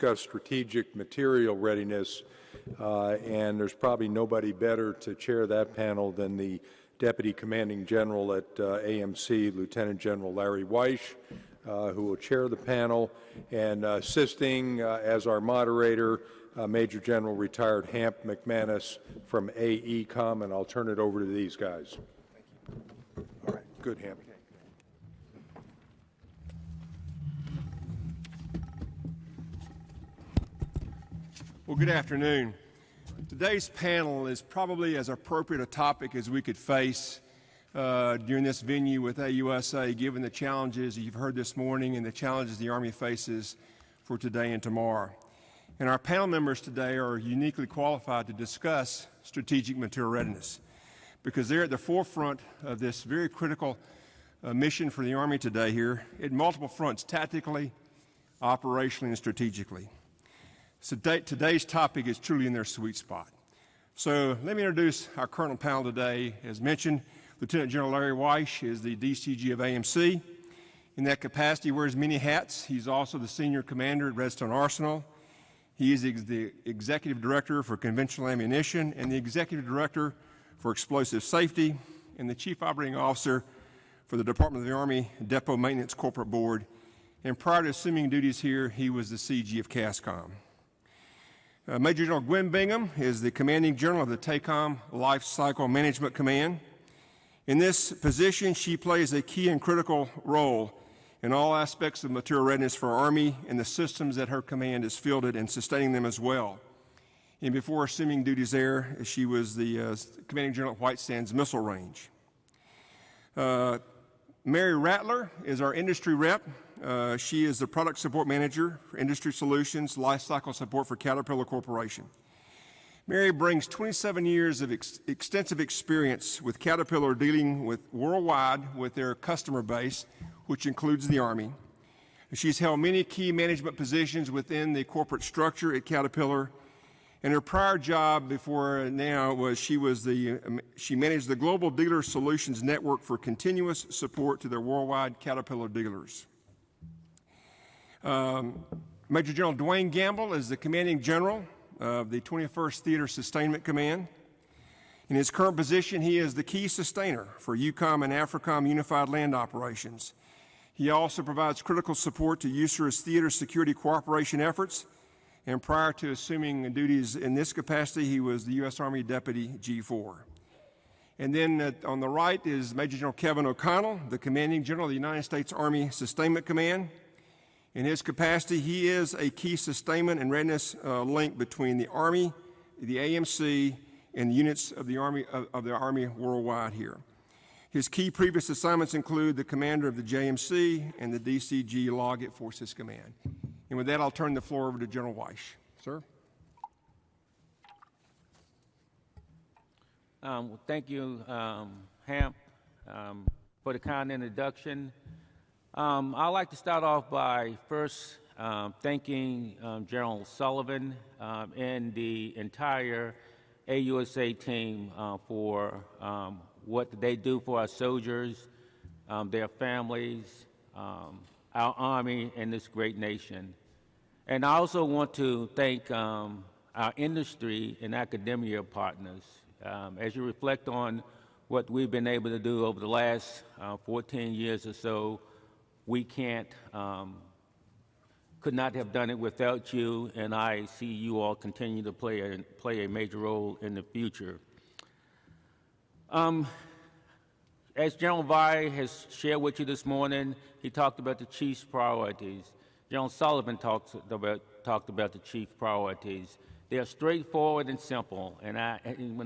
discuss strategic material readiness, and there's probably nobody better to chair that panel than the Deputy Commanding General at AMC, Lieutenant General Larry Weish, who will chair the panel, and assisting as our moderator, Major General Retired Hamp McManus from AECOM, and I'll turn it over to these guys. Thank you. All right, good, Hamp. Well, good afternoon. Today's panel is probably as appropriate a topic as we could face during this venue with AUSA, given the challenges you've heard this morning and the challenges the Army faces for today and tomorrow. And our panel members today are uniquely qualified to discuss strategic material readiness because they're at the forefront of this very critical mission for the Army today here at multiple fronts, tactically, operationally, and strategically. So today's topic is truly in their sweet spot. So let me introduce our current panel today. As mentioned, Lieutenant General Larry Weish is the DCG of AMC. In that capacity, he wears many hats. He's also the Senior Commander at Redstone Arsenal. He is the Executive Director for Conventional Ammunition and the Executive Director for Explosive Safety and the Chief Operating Officer for the Department of the Army Depot Maintenance Corporate Board. And prior to assuming duties here, he was the CG of CASCOM. Major General Gwen Bingham is the Commanding General of the TACOM Lifecycle Management Command. In this position, she plays a key and critical role in all aspects of material readiness for our Army and the systems that her command is fielded and sustaining them as well. And before assuming duties there, she was the Commanding General at White Sands Missile Range. Mary Rattler is our industry rep. She is the Product Support Manager for Industry Solutions, Lifecycle Support for Caterpillar Corporation. Mary brings 27 years of extensive experience with Caterpillar dealing with worldwide with their customer base, which includes the Army. She's held many key management positions within the corporate structure at Caterpillar, and her prior job before now was she managed the Global Dealer Solutions Network for continuous support to their worldwide Caterpillar dealers. Major General Dwayne Gamble is the Commanding General of the 21st Theater Sustainment Command. In his current position, he is the key sustainer for EUCOM and AFRICOM Unified Land Operations. He also provides critical support to USARA's theater security cooperation efforts, and prior to assuming duties in this capacity, he was the U.S. Army Deputy G4. And then on the right is Major General Kevin O'Connell, the Commanding General of the United States Army Sustainment Command. In his capacity, he is a key sustainment and readiness link between the Army, the AMC, and units of the Army worldwide here. His key previous assignments include the commander of the JMC and the DCG LOGCAP Forces Command. And with that, I'll turn the floor over to General Weish. Sir? Thank you, Hamp, for the kind introduction. I'd like to start off by first thanking General Sullivan and the entire AUSA team for what they do for our soldiers, their families, our Army, and this great nation. And I also want to thank our industry and academia partners. As you reflect on what we've been able to do over the last 14 years or so, we could not have done it without you, and I see you all continue to play a major role in the future. As General Vi has shared with you this morning, he talked about the chief's priorities. General Sullivan talked about the chief priorities. They are straightforward and simple, and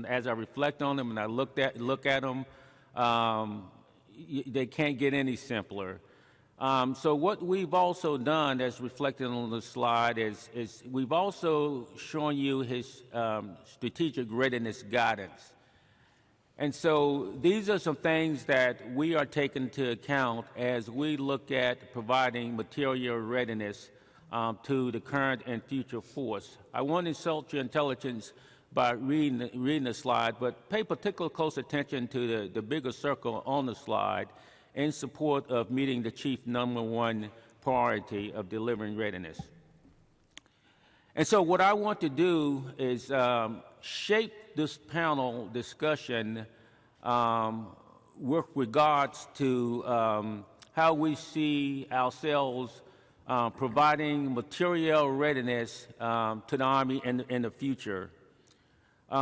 as I reflect on them and I look at them, they can't get any simpler. So what we've also done, as reflected on the slide, is we've also shown you his strategic readiness guidance. And so these are some things that we are taking into account as we look at providing material readiness to the current and future force. I won't insult your intelligence by reading the slide, but pay particular close attention to the bigger circle on the slide in support of meeting the chief #1 priority of delivering readiness. And so what I want to do is shape this panel discussion with regards to how we see ourselves providing material readiness to the Army in the future.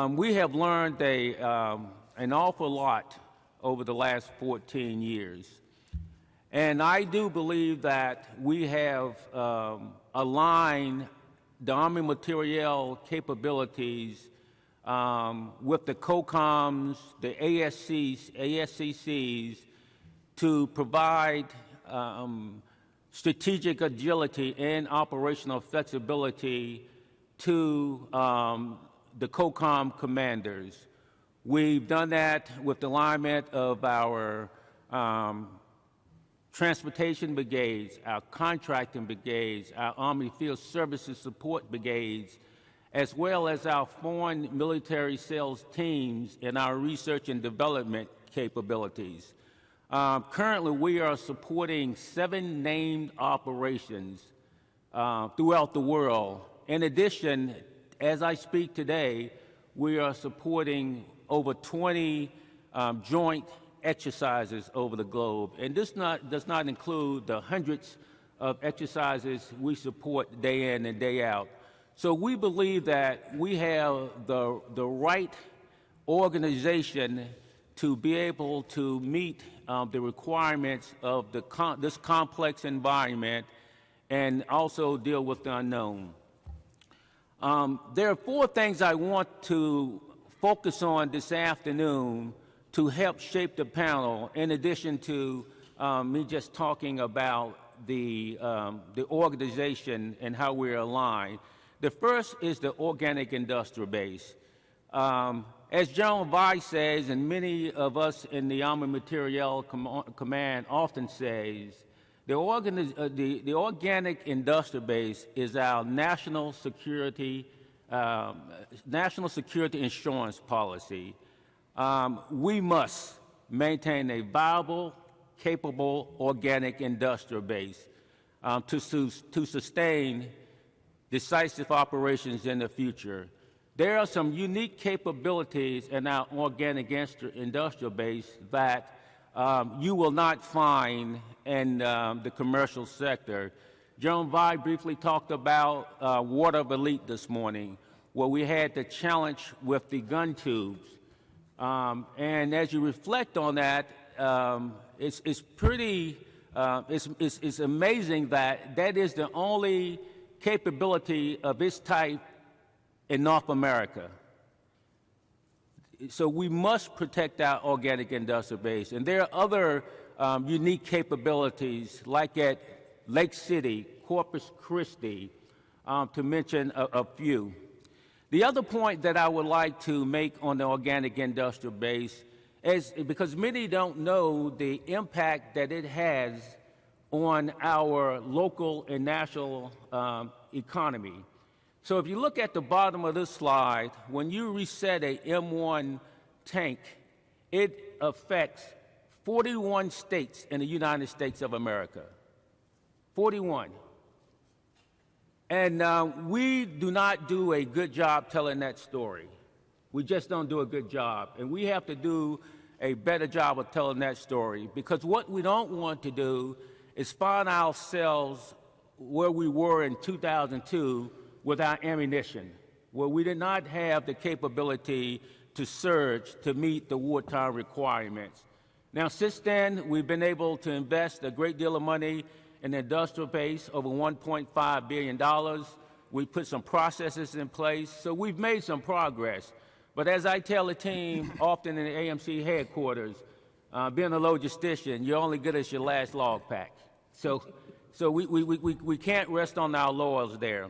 We have learned an awful lot over the last 14 years. And I do believe that we have aligned the Army materiel capabilities with the COCOMs, the ASCCs, to provide strategic agility and operational flexibility to the COCOM commanders. We've done that with the alignment of our transportation brigades, our contracting brigades, our Army Field Services Support brigades, as well as our foreign military sales teams and our research and development capabilities. Currently, we are supporting 7 named operations throughout the world. In addition, as I speak today, we are supporting over 20 joint exercises over the globe. And this does not include the hundreds of exercises we support day in and day out. So we believe that we have the right organization to be able to meet the requirements of this complex environment and also deal with the unknown. There are 4 things I want to focus on this afternoon to help shape the panel, in addition to me just talking about the organization and how we're aligned. The first is the organic industrial base. As General Vice says, and many of us in the Army Materiel Command often says, the organic industrial base is our national security insurance policy. We must maintain a viable, capable organic industrial base to sustain decisive operations in the future. There are some unique capabilities in our organic industrial base that you will not find in the commercial sector. General Vi briefly talked about Water of Elite this morning, where we had the challenge with the gun tubes. And as you reflect on that, it's pretty, it's amazing that that is the only capability of its type in North America. So we must protect our organic industrial base. And there are other unique capabilities, like at Lake City, Corpus Christi, to mention a few. The other point that I would like to make on the organic industrial base is because many don't know the impact that it has on our local and national economy. So if you look at the bottom of this slide, when you reset a M1 tank, it affects 41 states in the United States of America. 41. And we do not do a good job telling that story. We just don't do a good job. And we have to do a better job of telling that story, because what we don't want to do is find ourselves where we were in 2002 with our ammunition, where we did not have the capability to surge to meet the wartime requirements. Now, since then, we've been able to invest a great deal of money in the industrial base, over $1.5 billion. We put some processes in place, so we've made some progress. But as I tell the team often in the AMC headquarters, being a logistician, you're only good as your last log pack. So we can't rest on our laurels there.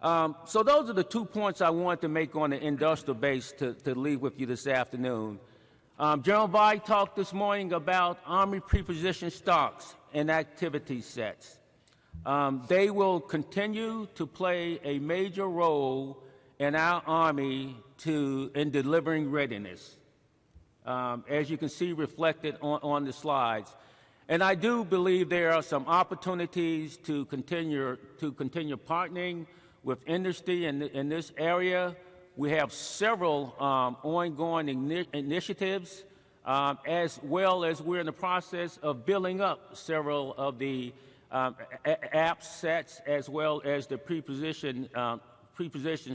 So those are the 2 points I wanted to make on the industrial base to leave with you this afternoon. General Vi talked this morning about Army prepositioned stocks and activity sets. They will continue to play a major role in our Army in delivering readiness, as you can see reflected on the slides. And I do believe there are some opportunities to continue partnering with industry in this area. We have several ongoing initiatives, as well as we're in the process of building up several of the app sets as well as the pre-positioned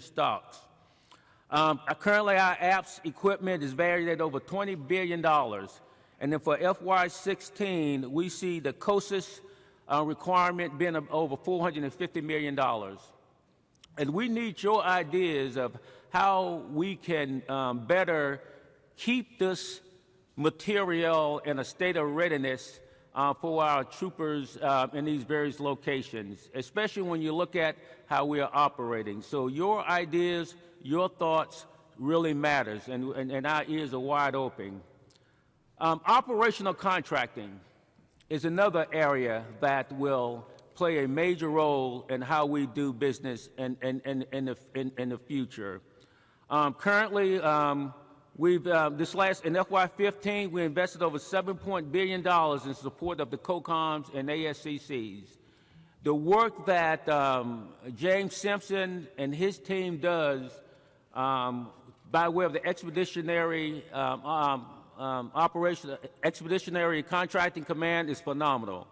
stocks. Currently, our apps equipment is valued at over $20 billion. And then for FY16, we see the COSIS requirement being over $450 million. And we need your ideas of how we can better keep this material in a state of readiness for our troopers in these various locations, especially when you look at how we are operating. So your ideas, your thoughts really matters, and our ears are wide open. Operational contracting is another area that will play a major role in how we do business in the future. Currently, we've in FY15, we invested over $7 billion in support of the COCOMs and ASCCs. The work that James Simpson and his team does by way of the expeditionary expeditionary contracting command is phenomenal.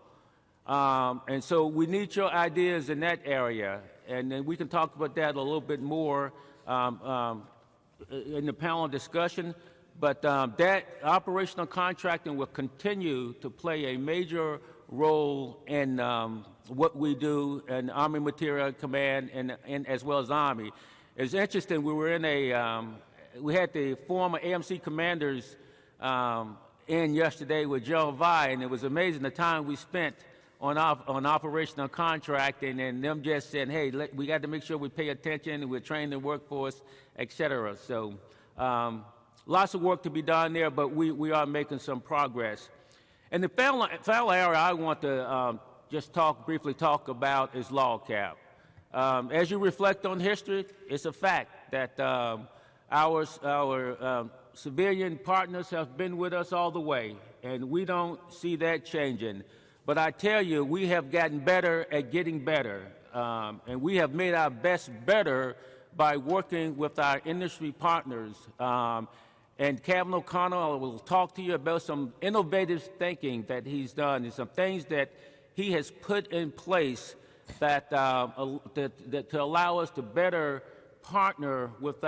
And so we need your ideas in that area, and then we can talk about that a little bit more in the panel discussion. But that operational contracting will continue to play a major role in what we do in Army Materiel Command and as well as Army. It's interesting. We were in we had the former AMC commanders in yesterday with Joe Vi, and it was amazing the time we spent on operational contracting, and them just saying, hey, we got to make sure we pay attention and we're training the workforce, et cetera. So lots of work to be done there, but we are making some progress. And the final area I want to just briefly talk about is LOGCAP. As you reflect on history, it's a fact that our civilian partners have been with us all the way, and we don't see that changing. But I tell you, we have gotten better at getting better, and we have made our best better by working with our industry partners. And Kevin O'Connell will talk to you about some innovative thinking that he's done and some things that he has put in place that to allow us to better partner with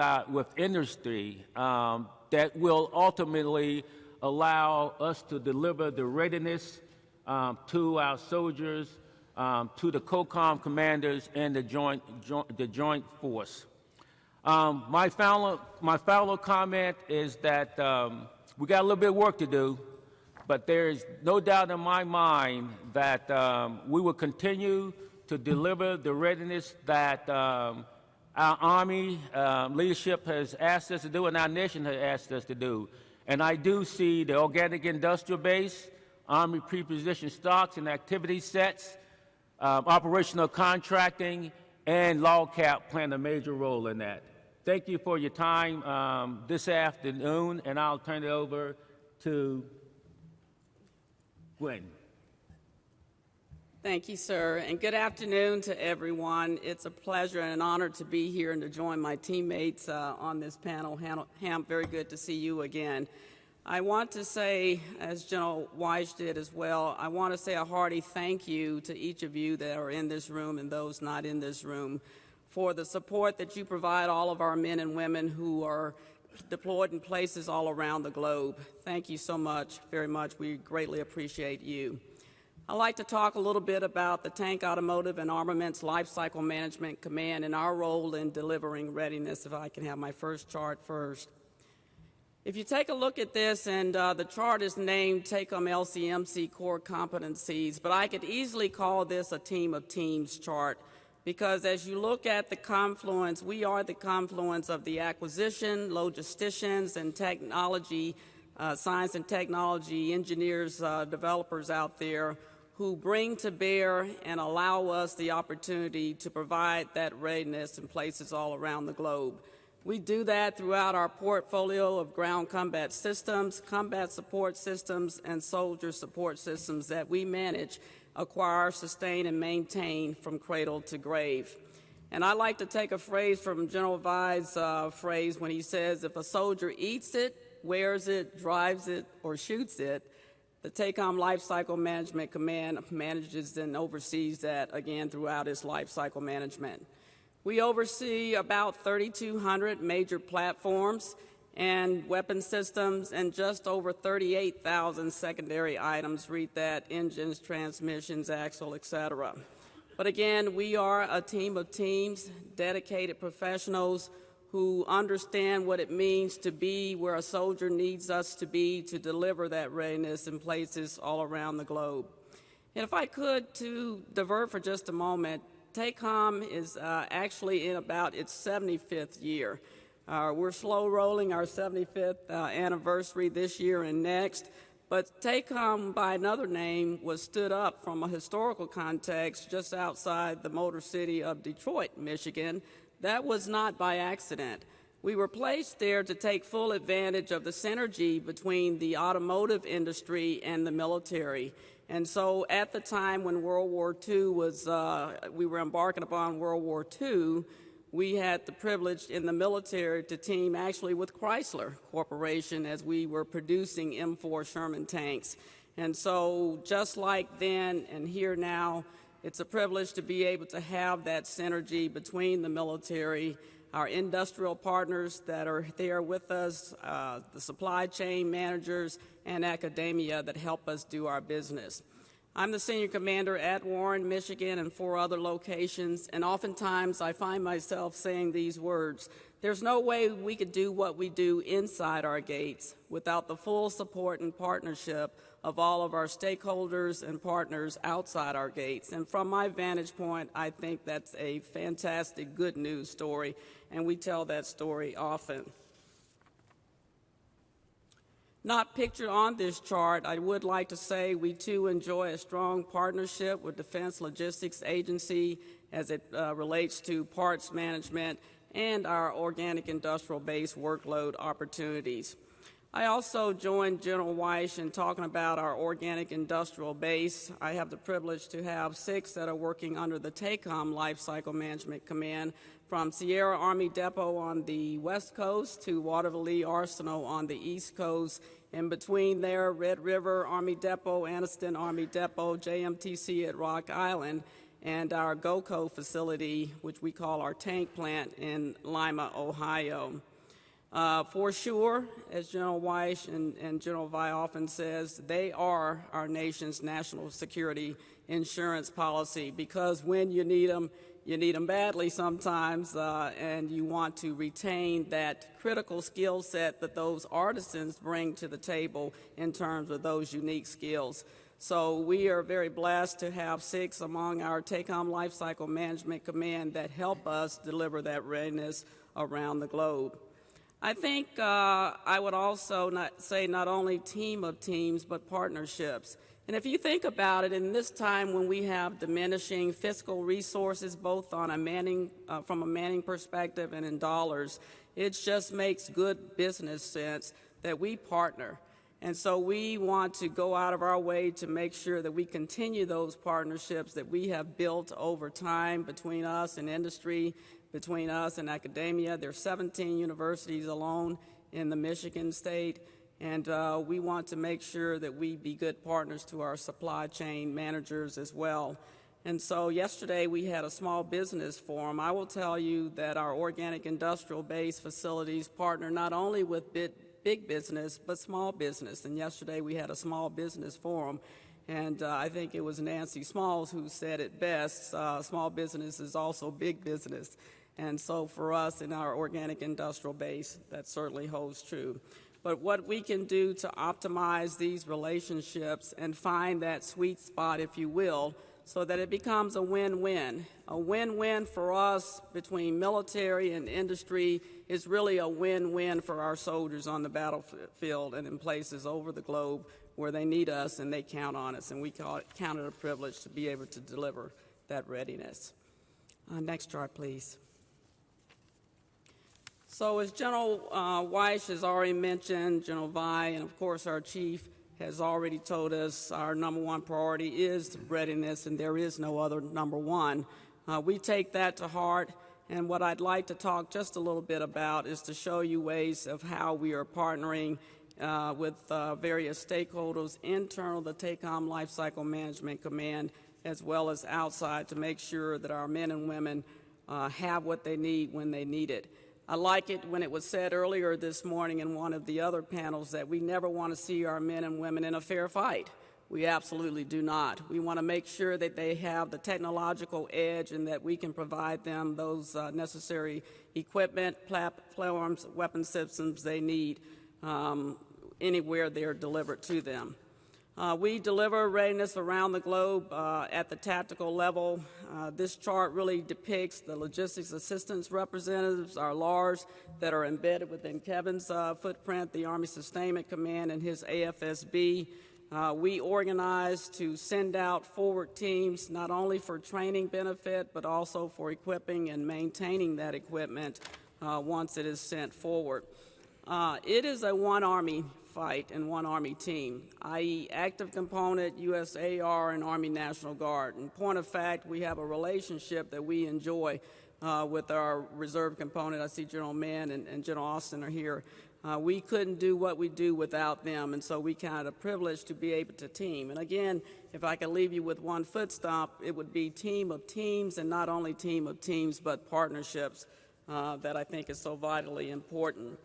industry that will ultimately allow us to deliver the readiness to our soldiers, to the COCOM commanders, and the joint force. My final comment is that we got a little bit of work to do, but there is no doubt in my mind that we will continue to deliver the readiness that our Army leadership has asked us to do and our nation has asked us to do. And I do see the organic industrial base, Army pre-positioned stocks and activity sets, operational contracting, and LOGCAP playing a major role in that. Thank you for your time this afternoon, and I'll turn it over to Gwen. Thank you, sir, and good afternoon to everyone. It's a pleasure and an honor to be here and to join my teammates on this panel. Hamp, very good to see you again. I want to say, as General Weiss did as well, I want to say a hearty thank you to each of you that are in this room and those not in this room for the support that you provide all of our men and women who are deployed in places all around the globe. Thank you so much, very much. We greatly appreciate you. I'd like to talk a little bit about the Tank Automotive and Armaments Lifecycle Management Command and our role in delivering readiness, if I can have my first chart first. If you take a look at this, and the chart is named TACOM LCMC Core Competencies, but I could easily call this a team of teams chart, because as you look at the confluence, we are the confluence of the acquisition, logisticians, and technology, science and technology engineers, developers out there who bring to bear and allow us the opportunity to provide that readiness in places all around the globe. We do that throughout our portfolio of ground combat systems, combat support systems, and soldier support systems that we manage, acquire, sustain, and maintain from cradle to grave. And I like to take a phrase from General Vai's phrase when he says, if a soldier eats it, wears it, drives it, or shoots it, the TACOM Lifecycle Management Command manages and oversees that, again, throughout its lifecycle management. We oversee about 3,200 major platforms and weapon systems and just over 38,000 secondary items, read that, engines, transmissions, axle, etc. But again, we are a team of teams, dedicated professionals who understand what it means to be where a soldier needs us to be to deliver that readiness in places all around the globe. And if I could, to divert for just a moment, TACOM is actually in about its 75th year. We're slow rolling our 75th anniversary this year and next, but TACOM, by another name, was stood up from a historical context just outside the Motor City of Detroit, Michigan. That was not by accident. We were placed there to take full advantage of the synergy between the automotive industry and the military. And so at the time when World War II was, we were embarking upon World War II, we had the privilege in the military to team actually with Chrysler Corporation as we were producing M4 Sherman tanks. And so just like then and here now, it's a privilege to be able to have that synergy between the military, our industrial partners that are there with us, the supply chain managers, and academia that help us do our business. I'm the senior commander at Warren, Michigan, and 4 other locations, and oftentimes I find myself saying these words. There's no way we could do what we do inside our gates without the full support and partnership of all of our stakeholders and partners outside our gates. And from my vantage point, I think that's a fantastic good news story, and we tell that story often. Not pictured on this chart, I would like to say we too enjoy a strong partnership with Defense Logistics Agency as it relates to parts management and our organic industrial base workload opportunities. I also joined General Weiss in talking about our organic industrial base. I have the privilege to have 6 that are working under the TACOM Lifecycle Management Command, from Sierra Army Depot on the west coast to Waterville Lee Arsenal on the east coast. In between there, Red River Army Depot, Anniston Army Depot, JMTC at Rock Island, and our GOCO facility, which we call our tank plant in Lima, Ohio. For sure, as General Weiss and General Vai often says, they are our nation's national security insurance policy, because when you need them badly sometimes, and you want to retain that critical skill set that those artisans bring to the table in terms of those unique skills. So we are very blessed to have 6 among our TACOM Lifecycle Management Command that help us deliver that readiness around the globe. I think I would also say not only team of teams, but partnerships. And if you think about it, in this time when we have diminishing fiscal resources, both on a manning, from a manning perspective and in dollars, it just makes good business sense that we partner. And so we want to go out of our way to make sure that we continue those partnerships that we have built over time between us and industry, between us and academia. There are 17 universities alone in the Michigan state, and we want to make sure that we be good partners to our supply chain managers as well. And so yesterday we had a small business forum. I will tell you that our organic industrial base facilities partner not only with big business, but small business. And yesterday we had a small business forum, and I think it was Nancy Smalls who said it best, small business is also big business. And so for us in our organic industrial base, that certainly holds true. But what we can do to optimize these relationships and find that sweet spot, if you will, so that it becomes a win-win. A win-win for us between military and industry is really a win-win for our soldiers on the battlefield and in places over the globe where they need us and they count on us, and we count it a privilege to be able to deliver that readiness. Next chart, please. So as General Weiss has already mentioned, General Vai, and of course our chief has already told us our number 1 priority is readiness, and there is no other number 1. We take that to heart, and what I'd like to talk just a little bit about is to show you ways of how we are partnering with various stakeholders internal to TACOM Lifecycle Management Command, as well as outside, to make sure that our men and women have what they need when they need it. I like it when it was said earlier this morning in one of the other panels that we never want to see our men and women in a fair fight. We absolutely do not. We want to make sure that they have the technological edge and that we can provide them those necessary equipment, platforms, weapon systems they need anywhere they're delivered to them. We deliver readiness around the globe at the tactical level. This chart really depicts the logistics assistance representatives, our LARs, that are embedded within Kevin's footprint, the Army Sustainment Command and his AFSB. We organize to send out forward teams, not only for training benefit, but also for equipping and maintaining that equipment once it is sent forward. It is a one Army fight and one Army team, i.e. active component, USAR, and Army National Guard. In point of fact, we have a relationship that we enjoy with our reserve component. I see General Mann and General Austin are here. We couldn't do what we do without them, and so we count a privilege to be able to team. And again, if I could leave you with one foot stomp, it would be team of teams, and not only team of teams, but partnerships that I think is so vitally important.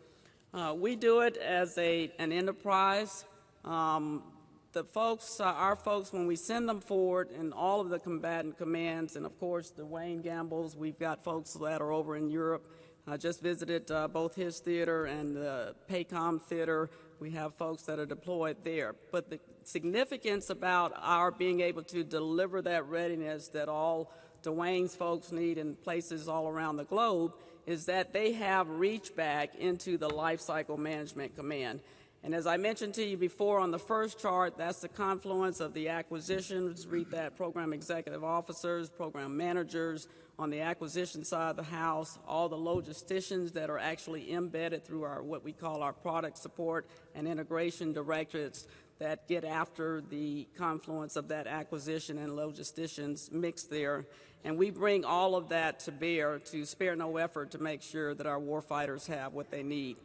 We do it as an enterprise. The folks, our folks, when we send them forward in all of the combatant commands, and of course the Wayne Gamble's, we've got folks that are over in Europe. I just visited both his theater and the PACOM theater. We have folks that are deployed there. But the significance about our being able to deliver that readiness that all Dwayne's folks need in places all around the globe is that they have reach back into the Lifecycle Management Command. And as I mentioned to you before on the first chart, that's the confluence of the acquisitions, read that, program executive officers, program managers, on the acquisition side of the house, all the logisticians that are actually embedded through our what we call our product support and integration directorates that get after the confluence of that acquisition and logisticians mixed there. And we bring all of that to bear to spare no effort to make sure that our warfighters have what they need.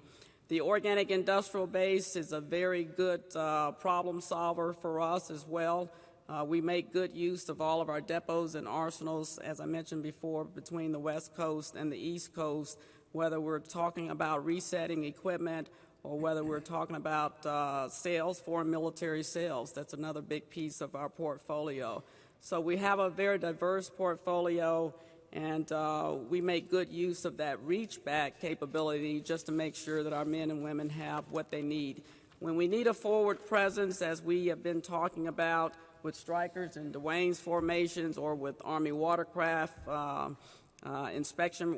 The organic industrial base is a very good problem solver for us as well. We make good use of all of our depots and arsenals, as I mentioned before, between the West Coast and the East Coast, whether we're talking about resetting equipment or whether we're talking about sales, foreign military sales. That's another big piece of our portfolio. So we have a very diverse portfolio, and we make good use of that reach-back capability just to make sure that our men and women have what they need. When we need a forward presence, as we have been talking about, with strikers and Dwayne's formations or with Army watercraft inspection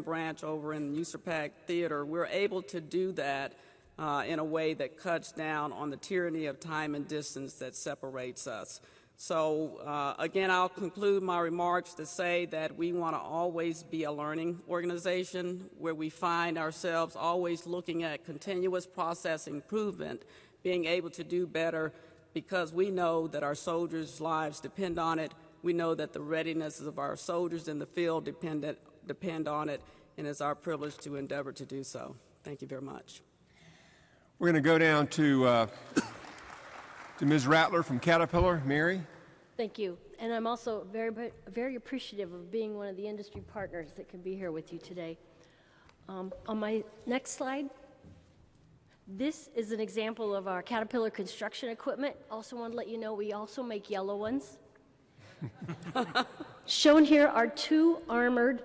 branch over in USAPAC Theater, we're able to do that in a way that cuts down on the tyranny of time and distance that separates us. So again, I'll conclude my remarks to say that we want to always be a learning organization where we find ourselves always looking at continuous process improvement, being able to do better, because we know that our soldiers' lives depend on it. We know that the readiness of our soldiers in the field depend on it, and it's our privilege to endeavor to do so. Thank you very much. We're going to go down to Ms. Rattler from Caterpillar. Mary? Thank you. And I'm also very appreciative of being one of the industry partners that can be here with you today. On my next slide, this is an example of our Caterpillar construction equipment. Also want to let you know we also make yellow ones. Shown here are two armored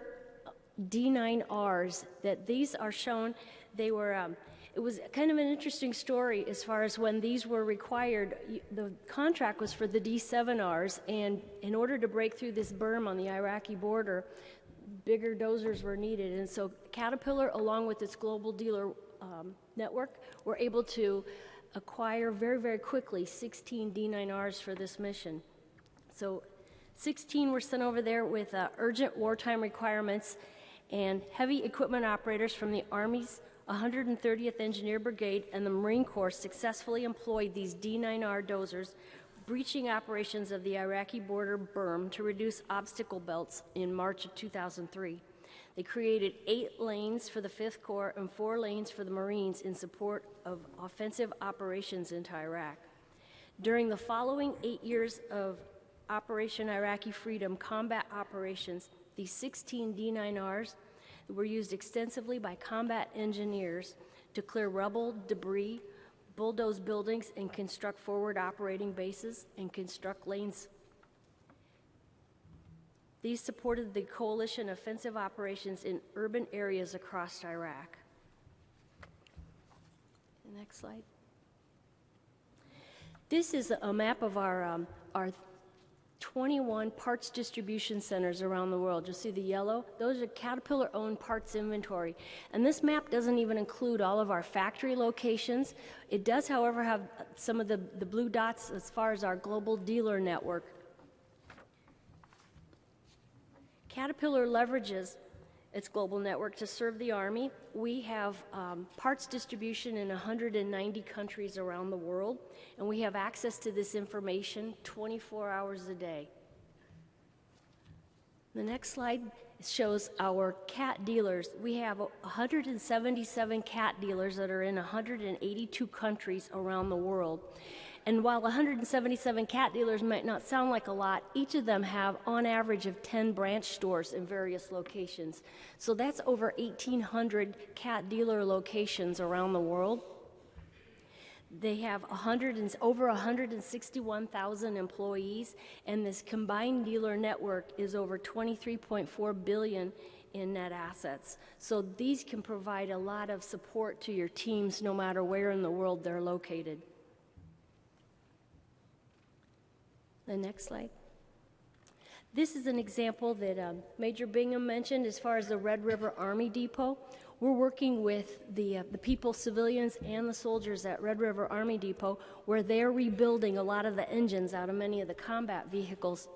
D9Rs that these are shown. They were, it was kind of an interesting story as far as when these were required. The contract was for the D7Rs, and in order to break through this berm on the Iraqi border, bigger dozers were needed. And so Caterpillar, along with its global dealer network, were able to acquire very, very quickly 16 D9Rs for this mission. So 16 were sent over there with urgent wartime requirements, and heavy equipment operators from the Army's 130th Engineer Brigade and the Marine Corps successfully employed these D9R dozers, breaching operations of the Iraqi border berm to reduce obstacle belts in March of 2003. They created 8 lanes for the 5th Corps and 4 lanes for the Marines in support of offensive operations into Iraq. During the following 8 years of Operation Iraqi Freedom combat operations, these 16 D9Rs were used extensively by combat engineers to clear rubble, debris, bulldoze buildings, and construct forward operating bases and construct lanes. These supported the coalition offensive operations in urban areas across Iraq. Next slide. This is a map of our 21 parts distribution centers around the world. You'll see the yellow. Those are Caterpillar-owned parts inventory. And this map doesn't even include all of our factory locations. It does, however, have some of the blue dots as far as our global dealer network. Caterpillar leverages its global network to serve the Army. We have parts distribution in 190 countries around the world, and we have access to this information 24 hours a day. The next slide shows our CAT dealers. We have 177 CAT dealers that are in 182 countries around the world. And while 177 CAT dealers might not sound like a lot, each of them have on average of 10 branch stores in various locations. So that's over 1,800 CAT dealer locations around the world. They have over 161,000 employees, and this combined dealer network is over $23.4 billion in net assets. So these can provide a lot of support to your teams no matter where in the world they're located. The next slide. This is an example that Major Bingham mentioned as far as the Red River Army Depot. We're working with the people, civilians, and the soldiers at Red River Army Depot, where they're rebuilding a lot of the engines out of many of the combat vehicles.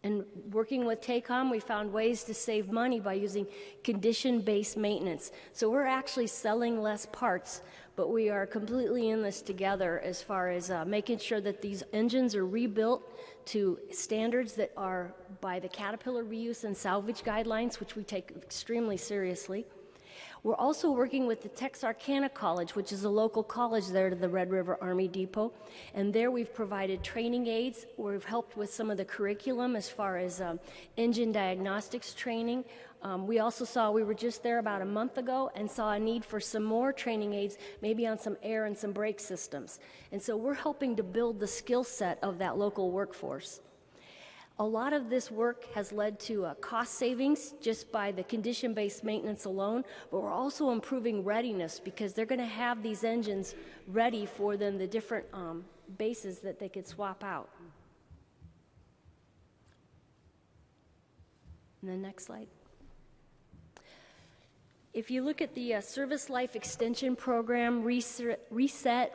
And working with TACOM, we found ways to save money by using condition-based maintenance. So we're actually selling less parts, but we are completely in this together as far as making sure that these engines are rebuilt to standards that are by the Caterpillar reuse and salvage guidelines, which we take extremely seriously. We're also working with the Texarkana College, which is a local college there to the Red River Army Depot. And there we've provided training aids. We've helped with some of the curriculum as far as engine diagnostics training. We were just there about a month ago and saw a need for some more training aids, maybe on some air and some brake systems. And so we're helping to build the skill set of that local workforce. A lot of this work has led to cost savings just by the condition-based maintenance alone, but we're also improving readiness because they're going to have these engines ready for them, the different bases that they could swap out. And the next slide. If you look at the Service Life Extension Program, reset,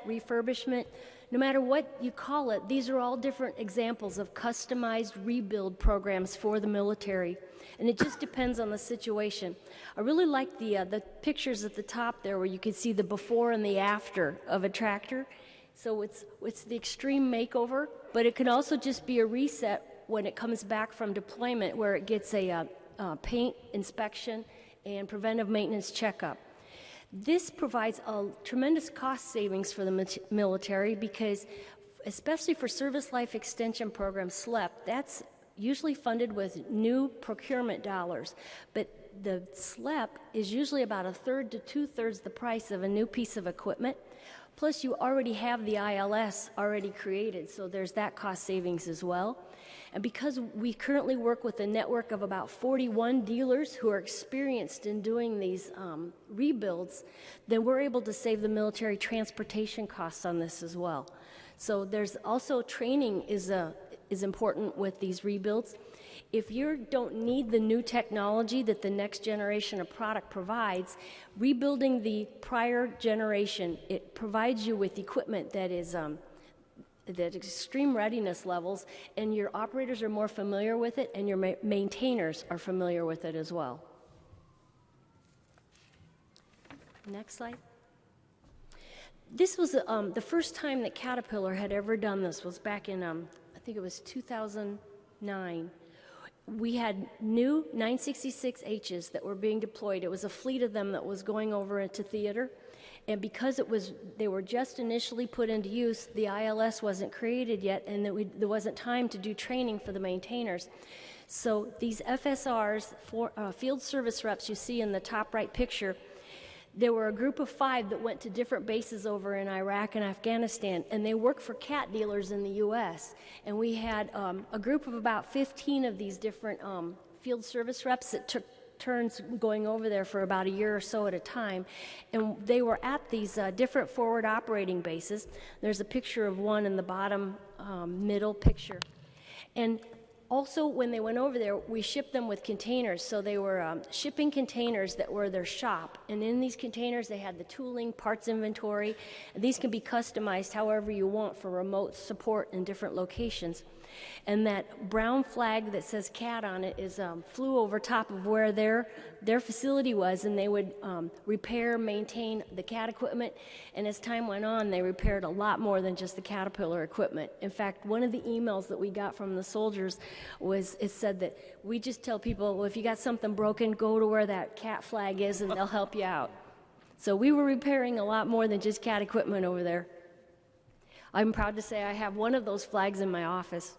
refurbishment, no matter what you call it, these are all different examples of customized rebuild programs for the military. And it just depends on the situation. I really like the pictures at the top there where you can see the before and the after of a tractor. So it's the extreme makeover, but it can also just be a reset when it comes back from deployment where it gets a paint inspection and preventive maintenance checkup. This provides a tremendous cost savings for the military because, especially for Service Life Extension Program, SLEP, that's usually funded with new procurement dollars. But the SLEP is usually about 1/3 to 2/3 the price of a new piece of equipment. Plus, you already have the ILS already created, so there's that cost savings as well. And because we currently work with a network of about 41 dealers who are experienced in doing these rebuilds, then we're able to save the military transportation costs on this as well. So there's also training is important with these rebuilds. If you don't need the new technology that the next generation of product provides, rebuilding the prior generation, it provides you with equipment that is the extreme readiness levels, and your operators are more familiar with it, and your maintainers are familiar with it as well. Next slide. This was the first time that Caterpillar had ever done this was back in, I think it was 2009. We had new 966Hs that were being deployed. It was a fleet of them that was going over into theater. And because they were just initially put into use, the ILS wasn't created yet, and there wasn't time to do training for the maintainers. So these FSRs, field service reps you see in the top right picture, there were a group of 5 that went to different bases over in Iraq and Afghanistan, and they worked for cat dealers in the U.S. And we had a group of about 15 of these different field service reps that took turns going over there for about a year or so at a time. And they were at these different forward operating bases. There's a picture of one in the bottom middle picture. And also, when they went over there, we shipped them with containers. So they were shipping containers that were their shop. And in these containers, they had the tooling, parts inventory. And these can be customized however you want for remote support in different locations. And that brown flag that says CAT on it flew over top of where their facility was, and they would repair, maintain the CAT equipment. And as time went on, they repaired a lot more than just the Caterpillar equipment. In fact, one of the emails that we got from the soldiers it said that we just tell people, well, if you got something broken, go to where that CAT flag is, and they'll help you out. So we were repairing a lot more than just CAT equipment over there. I'm proud to say I have one of those flags in my office.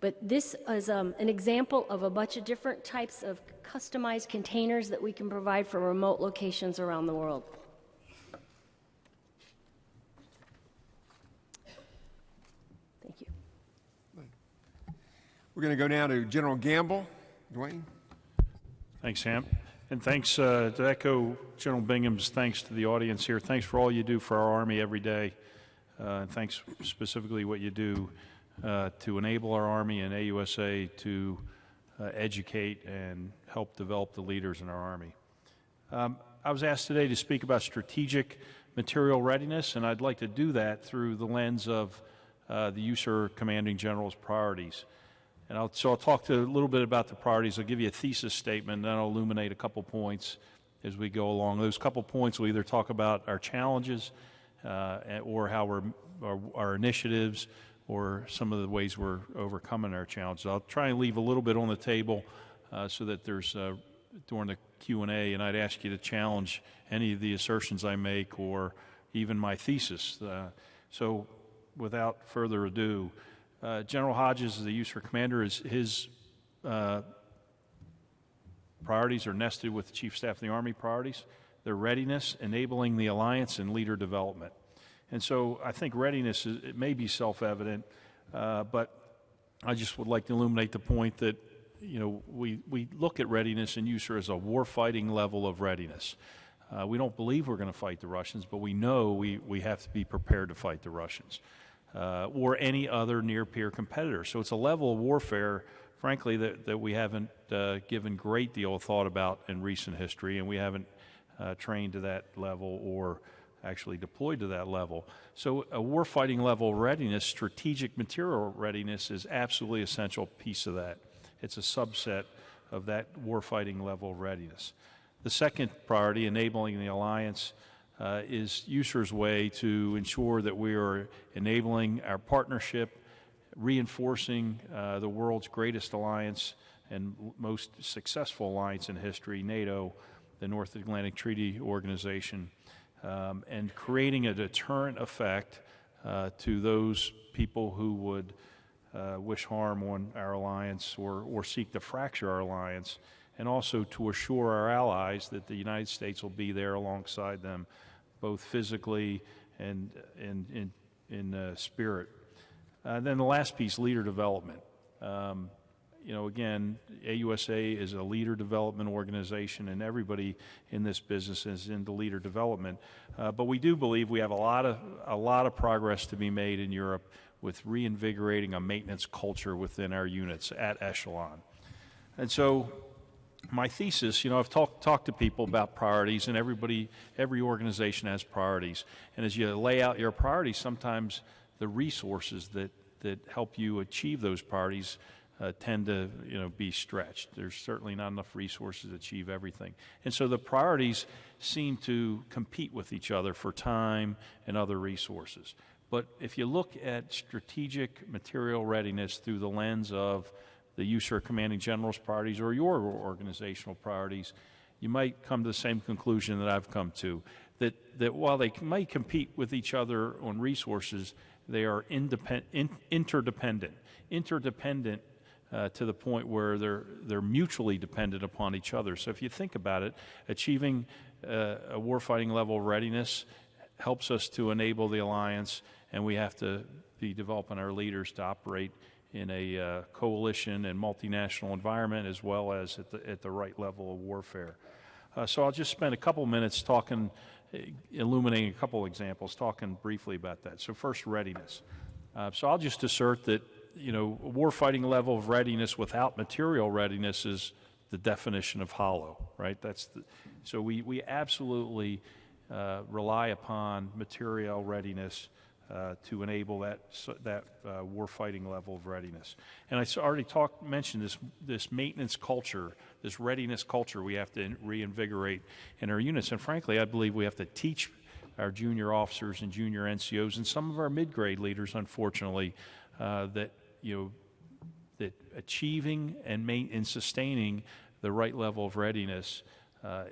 But this is an example of a bunch of different types of customized containers that we can provide for remote locations around the world. Thank you. We're going to go now to General Gamble. Dwayne. Thanks, Ham. And thanks to echo General Bingham's thanks to the audience here. Thanks for all you do for our Army every day. And thanks specifically what you do to enable our Army and AUSA to educate and help develop the leaders in our Army. I was asked today to speak about strategic material readiness, and I'd like to do that through the lens of the USER Commanding General's priorities. And I'll talk a little bit about the priorities. I'll give you a thesis statement, and then I'll illuminate a couple points as we go along. Those couple points will either talk about our challenges or how our initiatives or some of the ways we're overcoming our challenges. I'll try and leave a little bit on the table so that there's, during the Q&A, and I'd ask you to challenge any of the assertions I make or even my thesis. So without further ado, General Hodges, the USER commander, his priorities are nested with the Chief of Staff of the Army priorities. They're readiness, enabling the alliance, and leader development. And so I think readiness, it may be self-evident, but I just would like to illuminate the point that, you know, we look at readiness in USER as a war-fighting level of readiness. We don't believe we're going to fight the Russians, but we know we have to be prepared to fight the Russians or any other near-peer competitor. So it's a level of warfare, frankly, that we haven't given great deal of thought about in recent history, and we haven't trained to that level or actually deployed to that level. So a warfighting level of readiness, strategic material readiness, is absolutely an essential piece of that. It's a subset of that warfighting level of readiness. The second priority, enabling the alliance, is USER's way to ensure that we are enabling our partnership, reinforcing the world's greatest alliance and most successful alliance in history, NATO, the North Atlantic Treaty Organization, and creating a deterrent effect to those people who would wish harm on our alliance or seek to fracture our alliance, and also to assure our allies that the United States will be there alongside them, both physically and in spirit. Then the last piece, leader development. You know, again, AUSA is a leader development organization, and everybody in this business is into leader development. But we do believe we have a lot of progress to be made in Europe with reinvigorating a maintenance culture within our units at echelon. And so my thesis, you know, I've talked to people about priorities, and every organization has priorities. And as you lay out your priorities, sometimes the resources that help you achieve those priorities tend to be stretched. There's certainly not enough resources to achieve everything. And so the priorities seem to compete with each other for time and other resources. But if you look at strategic material readiness through the lens of the USER Commanding General's priorities or your organizational priorities, you might come to the same conclusion that I've come to, that while they might compete with each other on resources, they are interdependent to the point where they're mutually dependent upon each other. So if you think about it, achieving a warfighting level of readiness helps us to enable the alliance, and we have to be developing our leaders to operate in a coalition and multinational environment as well as at the right level of warfare. So I'll just spend a couple minutes illuminating a couple examples, talking briefly about that. So first, readiness. So I'll just assert that a warfighting level of readiness without material readiness is the definition of hollow, right? So we absolutely rely upon material readiness to enable that warfighting level of readiness. And I already mentioned this maintenance culture, this readiness culture we have to reinvigorate in our units. And frankly, I believe we have to teach our junior officers and junior NCOs and some of our mid-grade leaders, unfortunately, that achieving and sustaining the right level of readiness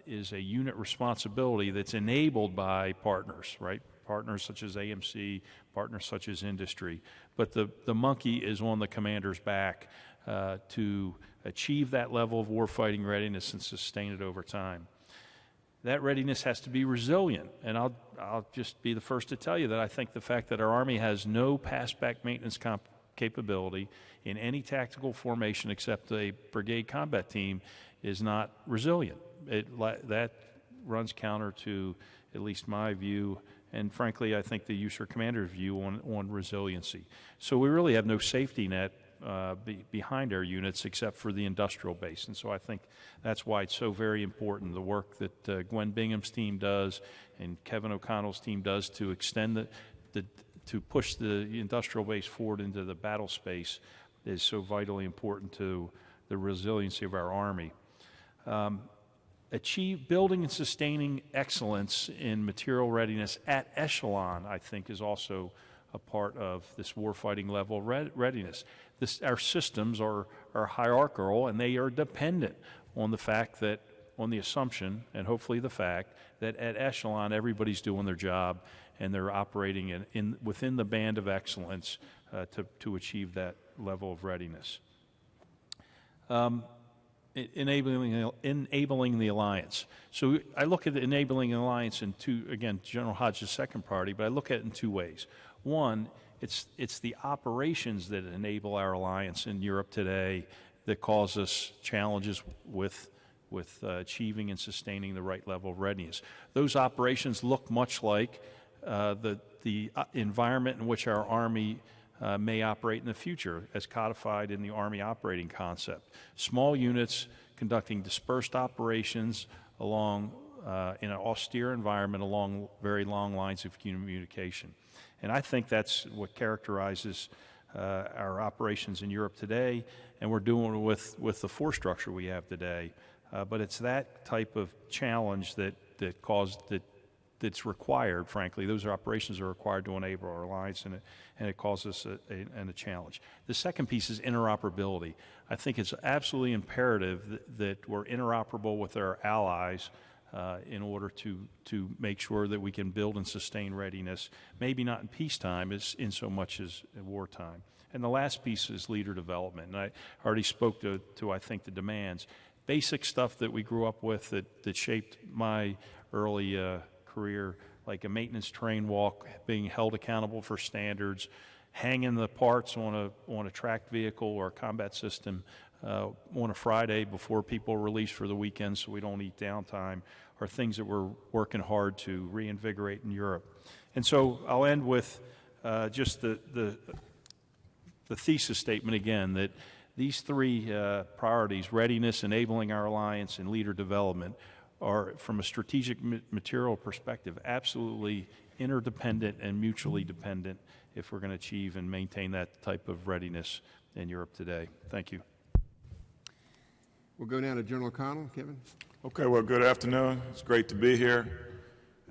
is a unit responsibility that's enabled by partners, right? Partners such as AMC, partners such as industry. But the monkey is on the commander's back to achieve that level of warfighting readiness and sustain it over time. That readiness has to be resilient, and I'll just be the first to tell you that I think the fact that our Army has no pass-back maintenance capability in any tactical formation except a brigade combat team is not resilient. That runs counter to at least my view, and frankly, I think the USER commander's view on resiliency. So we really have no safety net behind our units except for the industrial base. And so I think that's why it's so very important, the work that Gwen Bingham's team does and Kevin O'Connell's team does to extend to push the industrial base forward into the battle space is so vitally important to the resiliency of our Army. Building and sustaining excellence in material readiness at echelon, I think, is also a part of this warfighting level of readiness. Our systems are hierarchical, and they are dependent on the assumption, and hopefully the fact, that at echelon everybody's doing their job and they're operating within the band of excellence to achieve that level of readiness. Enabling the alliance. So I look at enabling the alliance in two, again, General Hodge's second priority, but I look at it in two ways. One, it's the operations that enable our alliance in Europe today that cause us challenges with achieving and sustaining the right level of readiness. Those operations look much like the environment in which our Army may operate in the future, as codified in the Army operating concept. Small units conducting dispersed operations along in an austere environment along very long lines of communication. And I think that's what characterizes our operations in Europe today, and we're doing it with the force structure we have today. But it's that type of challenge that's required, frankly. Those operations are required to enable our alliance, and it causes a challenge. The second piece is interoperability. I think it's absolutely imperative that we're interoperable with our allies in order to make sure that we can build and sustain readiness, maybe not in peacetime in so much as in wartime. And the last piece is leader development. And I already spoke to I think, the demands. Basic stuff that we grew up with that shaped my early career, like a maintenance train walk, being held accountable for standards, hanging the parts on a tracked vehicle or a combat system on a Friday before people are released for the weekend so we don't eat downtime, are things that we're working hard to reinvigorate in Europe. And so I'll end with just the thesis statement again, that these three priorities, readiness, enabling our alliance, and leader development, are, from a strategic material perspective, absolutely interdependent and mutually dependent if we're going to achieve and maintain that type of readiness in Europe today. Thank you. We'll go now to General O'Connell. Kevin? Okay, well, good afternoon. It's great to be here.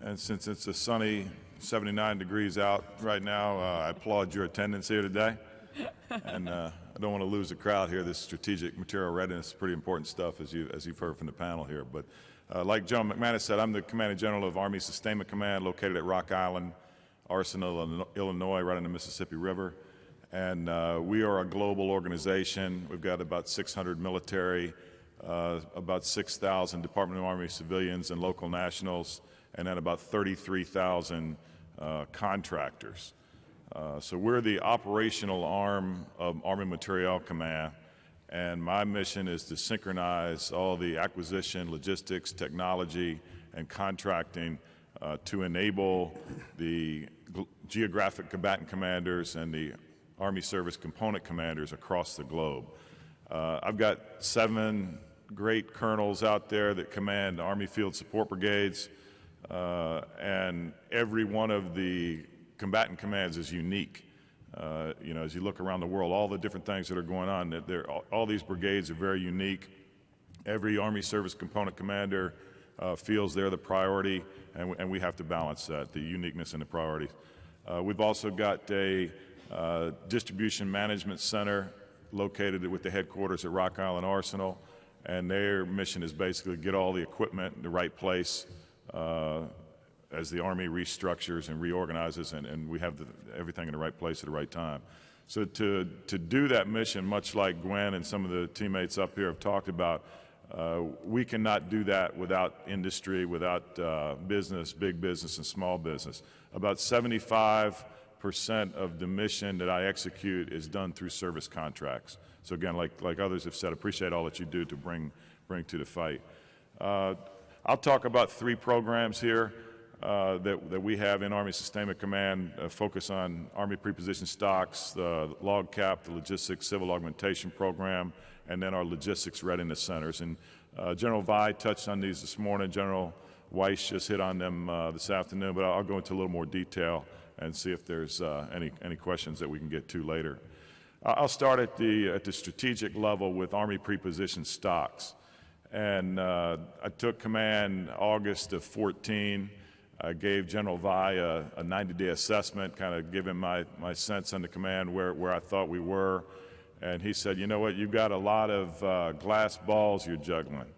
And since it's a sunny 79 degrees out right now, I applaud your attendance here today. And I don't want to lose the crowd here. This strategic material readiness is pretty important stuff, as you've heard from the panel here. But like General McManus said, I'm the Commanding General of Army Sustainment Command, located at Rock Island Arsenal, Illinois, right on the Mississippi River. And we are a global organization. We've got about 600 military, about 6,000 Department of Army civilians and local nationals, and then about 33,000 contractors. So we're the operational arm of Army Materiel Command, and my mission is to synchronize all the acquisition, logistics, technology, and contracting to enable the geographic combatant commanders and the Army Service Component commanders across the globe. I've got 7 great colonels out there that command Army Field Support Brigades, and every one of the combatant commands is unique. You know, as you look around the world, all the different things that are going on, all these brigades are very unique. Every Army Service Component commander feels they're the priority, and we have to balance that, the uniqueness and the priorities. We've also got a distribution management center located with the headquarters at Rock Island Arsenal, and their mission is basically to get all the equipment in the right place as the Army restructures and reorganizes, and we have everything in the right place at the right time. So to do that mission, much like Gwen and some of the teammates up here have talked about, we cannot do that without industry, without business, big business and small business. About 75% of the mission that I execute is done through service contracts. So again, like others have said, appreciate all that you do to bring to the fight. I'll talk about 3 programs here that we have in Army Sustainment Command, focus on Army preposition stocks, the LOGCAP, the Logistics Civil Augmentation Program, and then our Logistics Readiness Centers. And General Vi touched on these this morning. General Weiss just hit on them this afternoon, but I'll go into a little more detail and see if there's any questions that we can get to later. I'll start at the strategic level with Army preposition stocks. And I took command August of 14. I gave General Vi a 90-day assessment, kind of giving my sense on the command where I thought we were. And he said, you know what, you've got a lot of glass balls you're juggling.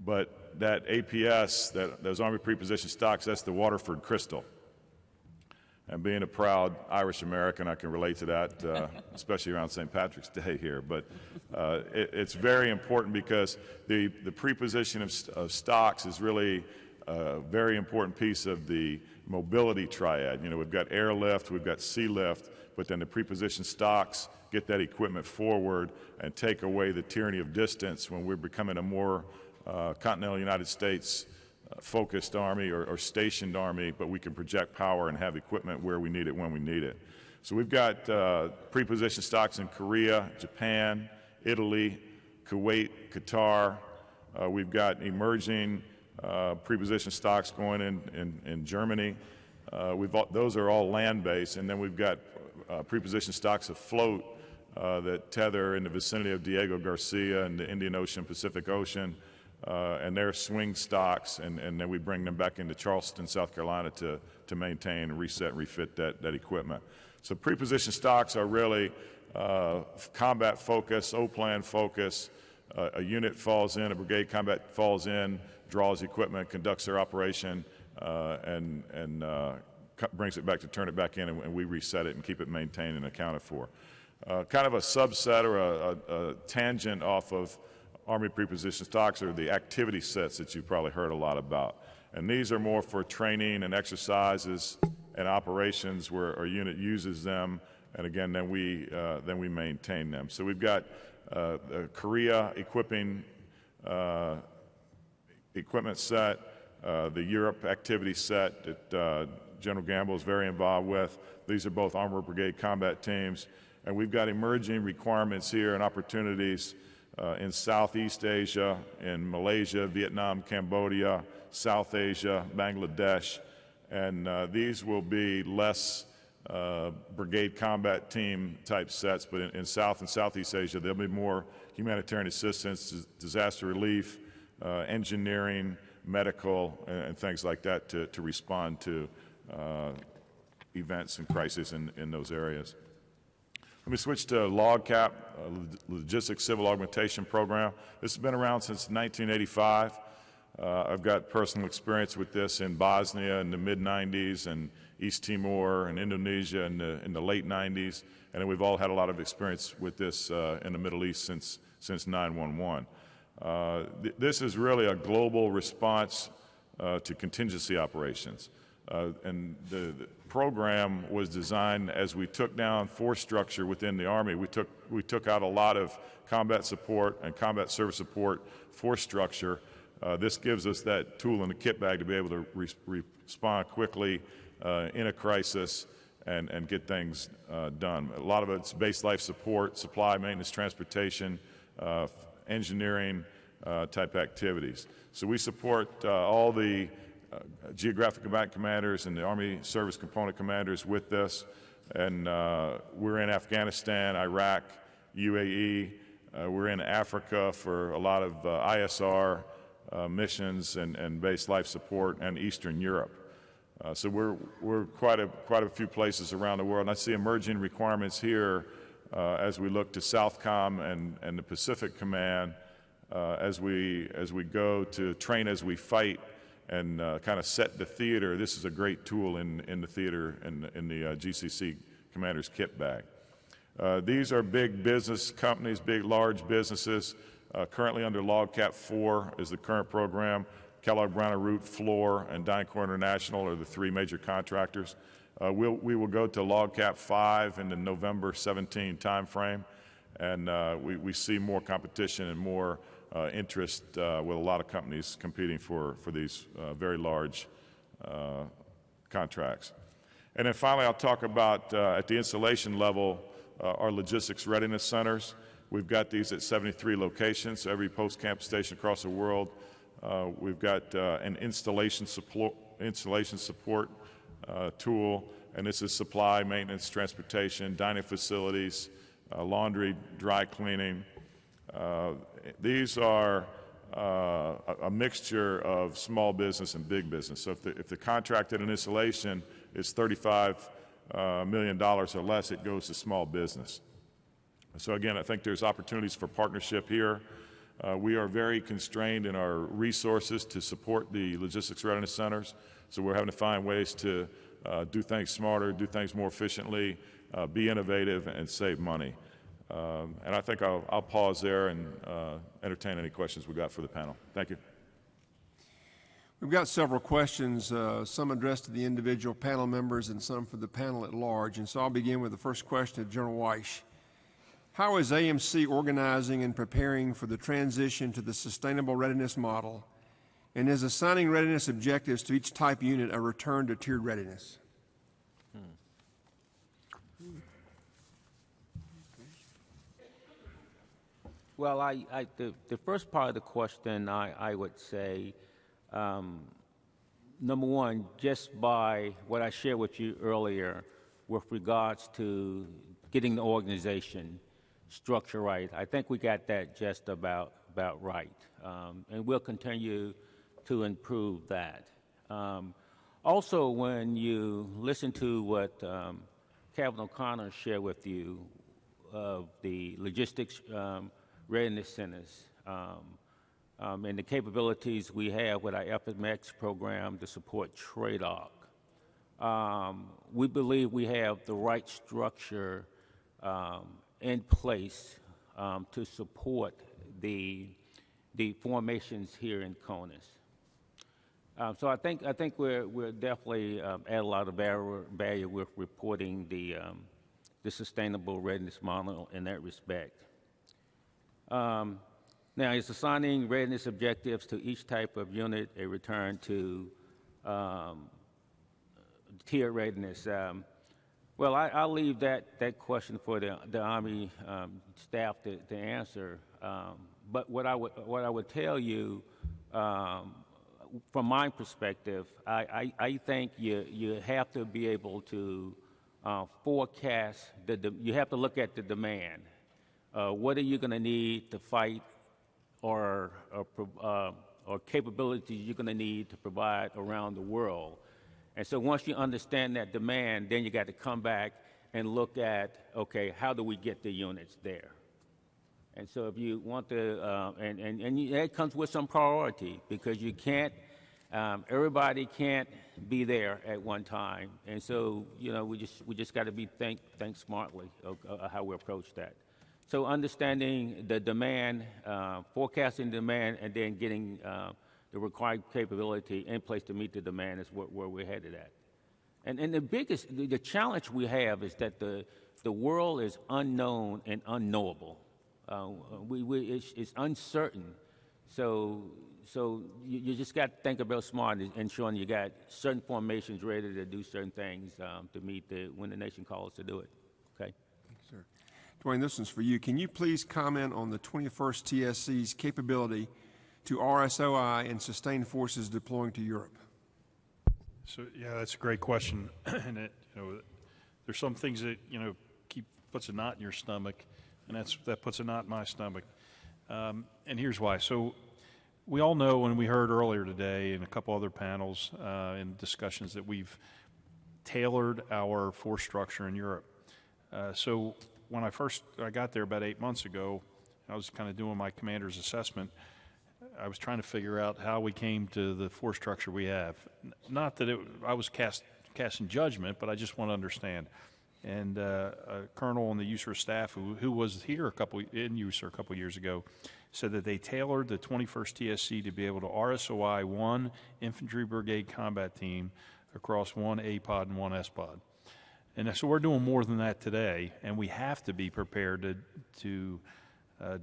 But that APS, those Army preposition stocks, that's the Waterford Crystal. And being a proud Irish American, I can relate to that, especially around St. Patrick's Day here. But it's very important because the preposition of stocks is really a very important piece of the mobility triad. You know, we've got airlift, we've got sea lift, but then the preposition stocks get that equipment forward and take away the tyranny of distance when we're becoming a more continental United States focused Army or stationed Army, but we can project power and have equipment where we need it when we need it. So we've got preposition stocks in Korea, Japan, Italy, Kuwait, Qatar. We've got emerging preposition stocks going in Germany. Those are all land-based, and then we've got preposition stocks afloat that tether in the vicinity of Diego Garcia and the Indian Ocean, Pacific Ocean, and they're swing stocks, and then we bring them back into Charleston, South Carolina to maintain, reset, and refit that equipment. So preposition stocks are really combat focus, O-plan focus. A unit falls in, a brigade combat falls in, draws equipment, conducts their operation, and brings it back to turn it back in, and we reset it and keep it maintained and accounted for. Kind of a subset or a tangent off of Army preposition stocks are the activity sets that you've probably heard a lot about. And these are more for training and exercises and operations where our unit uses them, and again, then we maintain them. So we've got the Korea equipping equipment set, the Europe activity set that General Gamble is very involved with. These are both Armored Brigade combat teams. And we've got emerging requirements here and opportunities in Southeast Asia, in Malaysia, Vietnam, Cambodia, South Asia, Bangladesh. And these will be less brigade combat team type sets, but in South and Southeast Asia, there'll be more humanitarian assistance, disaster relief, engineering, medical, and things like that to respond to events and crises in those areas. Let me switch to LOGCAP, Logistics Civil Augmentation Program. This has been around since 1985. I've got personal experience with this in Bosnia in the mid-90s and East Timor and Indonesia in the late 90s, and we've all had a lot of experience with this in the Middle East since 9/11. This is really a global response to contingency operations. And the program was designed as we took down force structure within the Army. We took out a lot of combat support and combat service support force structure. This gives us that tool in the kit bag to be able to respond quickly in a crisis and get things done. A lot of it's base life support, supply, maintenance, transportation, engineering type activities. So we support all the geographic combatant commanders and the Army Service Component commanders with this. And we're in Afghanistan, Iraq, UAE. We're in Africa for a lot of ISR missions and base life support, and Eastern Europe. So we're quite a few places around the world. And I see emerging requirements here as we look to Southcom and the Pacific Command as we go to train as we fight and kind of set the theater. This is a great tool in the theater in the GCC commander's kit bag. These are big business companies, large businesses. Currently under LOGCAP 4 is the current program. Kellogg Brown & Root, Floor, and DynCorp International are the three major contractors. We will go to LOGCAP 5 in the November 17 timeframe, and we see more competition and more interest with a lot of companies competing for these very large contracts. And then finally, I'll talk about at the installation level our logistics readiness centers. We've got these at 73 locations, so every post-camp station across the world. We've got an installation support tool, and this is supply, maintenance, transportation, dining facilities, laundry, dry cleaning. These are a mixture of small business and big business. So if the contracted installation is $35 million or less, it goes to small business. So again, I think there's opportunities for partnership here. We are very constrained in our resources to support the logistics readiness centers, so we're having to find ways to do things smarter, do things more efficiently, be innovative, and save money. And I think I'll pause there and entertain any questions we got for the panel. Thank you. We've got several questions, some addressed to the individual panel members and some for the panel at large. And so I'll begin with the first question of General Weiss. How is AMC organizing and preparing for the transition to the sustainable readiness model? And is assigning readiness objectives to each type unit a return to tiered readiness? Well, the first part of the question, I would say, number one, just by what I shared with you earlier with regards to getting the organization structure right, I think we got that just about right. And we'll continue to improve that. Also, when you listen to what Kevin O'Connor shared with you of the logistics readiness centers and the capabilities we have with our FMX program to support TRADOC, we believe we have the right structure in place to support the formations here in CONUS. So I think we're definitely at a lot of value with reporting the sustainable readiness model in that respect. Now, is assigning readiness objectives to each type of unit a return to tiered readiness? Well, I'll leave that question for the Army staff to answer. But what I would tell you, from my perspective, I think you have to be able to forecast, you have to look at the demand. What are you going to need to fight or capabilities you're going to need to provide around the world? And so once you understand that demand, then you got to come back and look at, okay, how do we get the units there? And so if you want to, that comes with some priority, because you can't, everybody can't be there at one time. And so, you know, we just got to think smartly of how we approach that. So understanding the demand, forecasting demand, and then getting the required capability in place to meet the demand is where we're headed at. And the challenge we have is that the world is unknown and unknowable. It's uncertain. So you just got to think about smart and ensuring you got certain formations ready to do certain things to meet when the nation calls to do it. Okay. Thank you, sir. Dwayne, this one's for you. Can you please comment on the 21st TSC's capability to RSOI and sustain forces deploying to Europe? So yeah, that's a great question, and there's some things that puts a knot in your stomach, and that puts a knot in my stomach, and here's why. So we all know, and we heard earlier today in a couple other panels and discussions, that we've tailored our force structure in Europe. So when I got there about 8 months ago, I was kind of doing my commander's assessment. I was trying to figure out how we came to the force structure we have. Not that I was casting judgment, but I just want to understand. And a colonel on the USER staff who was here in USER a couple years ago said that they tailored the 21st TSC to be able to RSOI one infantry brigade combat team across one APOD and one SPOD. And so we're doing more than that today, and we have to be prepared to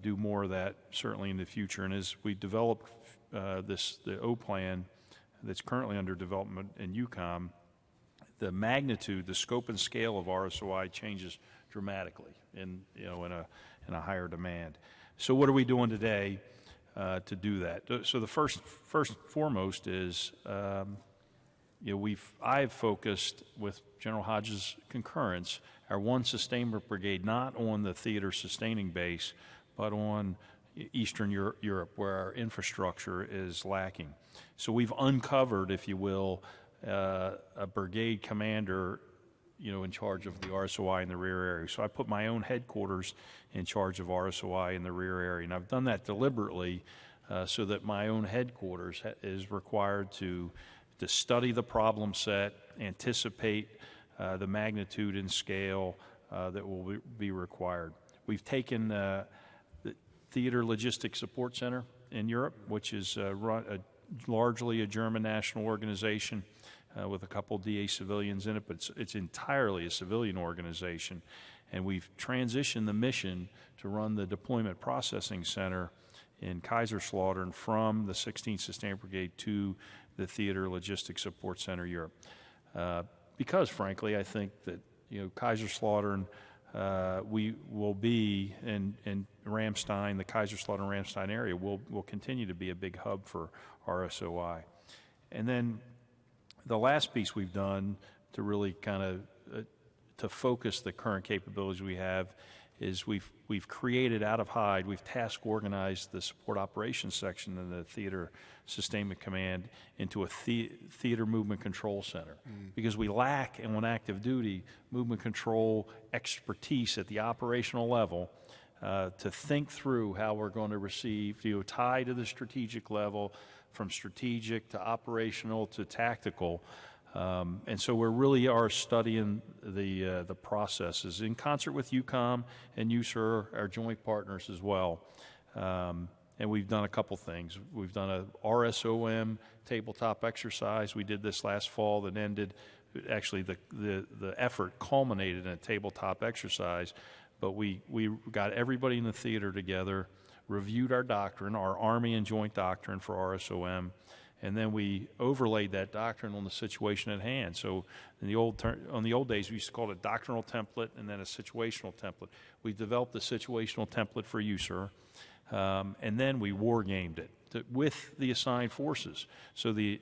do more of that, certainly in the future. And as we develop the O plan that's currently under development in UCOM, the magnitude, the scope and scale of RSOI changes dramatically in a higher demand. So what are we doing today to do that? So the first foremost is I've focused, with General Hodges' concurrence, our one sustainment brigade not on the theater sustaining base, but on Eastern Europe, where our infrastructure is lacking. So we've uncovered, if you will, a brigade commander, in charge of the RSOI in the rear area. So I put my own headquarters in charge of RSOI in the rear area, and I've done that deliberately so that my own headquarters is required to study the problem set, anticipate the magnitude and scale that will be required. We've taken the Theater Logistics Support Center in Europe, which is largely a German national organization with a couple DA civilians in it, but it's entirely a civilian organization. And we've transitioned the mission to run the Deployment Processing Center in Kaiserslautern from the 16th Sustainment Brigade to the Theater Logistics Support Center Europe. Because, frankly, I think that Kaiserslautern, we will be, in Ramstein, the Kaiserslautern-Ramstein area will continue to be a big hub for RSOI. And then the last piece we've done to really kind of to focus the current capabilities we have is we've created out of Hyde, we've task organized the support operations section in the Theater Sustainment Command into a theater movement control center, because we lack, and on active duty, movement control expertise at the operational level to think through how we're going to receive, tie to the strategic level, from strategic to operational to tactical. And so we really are studying the processes in concert with UCOM and USER, our joint partners as well. And we've done a couple things. We've done a RSOM tabletop exercise. We did this last fall that ended, actually the effort culminated in a tabletop exercise, but we got everybody in the theater together, reviewed our doctrine, our Army and Joint Doctrine for RSOM, and then we overlaid that doctrine on the situation at hand. So on the old days, we used to call it a doctrinal template and then a situational template. We developed the situational template for USER, and then we war gamed it with the assigned forces. So the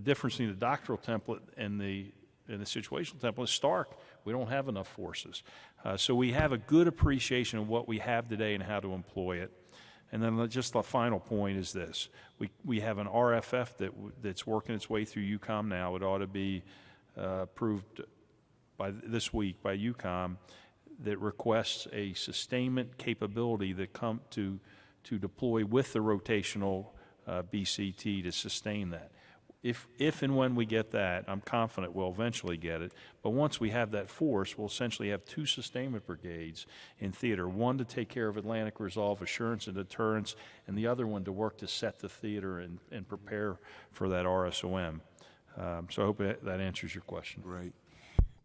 difference between the doctrinal template and the in the situational template is stark. We don't have enough forces. So we have a good appreciation of what we have today and how to employ it. And then just the final point is this. We have an RFF that's working its way through UCOM now. It ought to be approved by this week by UCOM, that requests a sustainment capability that come to deploy with the rotational BCT to sustain that. If and when we get that, I'm confident we'll eventually get it, but once we have that force, we'll essentially have 2 sustainment brigades in theater, one to take care of Atlantic resolve, assurance, and deterrence, and the other one to work to set the theater and prepare for that RSOM. So I hope that answers your question. Great.